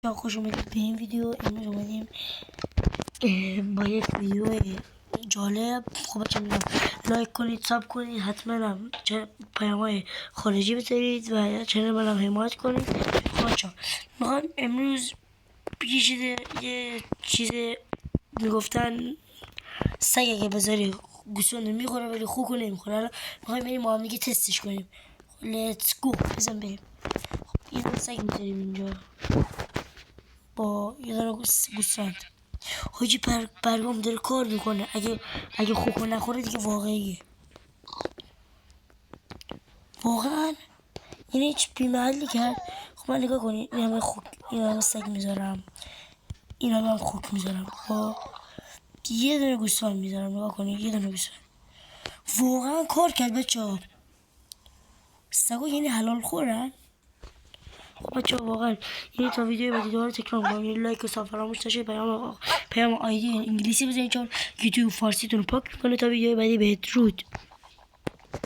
خوش اومدید به این ویدیو. امروز اومدیم با یک ویدیو جالب. خب بچه میگم لایک کنید، ساب کنید، حتما هم پیام های خارجی بذارید و چنل منم حمایت کنید. خب بچه میخوام امروز یه چیز میگفتن سگ اگه بذاری گوسفند میخوره ولی خوک نمیخوره. الان میخوایم بریم با هم دیگه تستش کنیم. لیتس گو، بزن بریم. خب یه سگ میذاریم اینجا با یه دونه گوسفند. حاجی برگام داره کار میکنه. اگه خوک نخوره دیگه واقعیه. واقعا یعنی هیچ بیمحلی کرد. خب من نگاه کنید، این همه خوک، این همه سگ میذارم، این همه هم خوک میذارم. خب یه دونه گوسفند میذارم. نگاه کنید، یه دونه گوسفند واقعا کار کرد بچه ها. سگا یعنی حلال خورن. خب بچه ها واقعا یعنی تا ویدیو بعدی دوباره تکرار میکنم، یعنی لایک و ساب فراموش نشه. پیام آیدی انگلیسی بزنید چون یوتیوب فارسیتون رو پاک میکنه. تا ویدیو بعدی بدرود.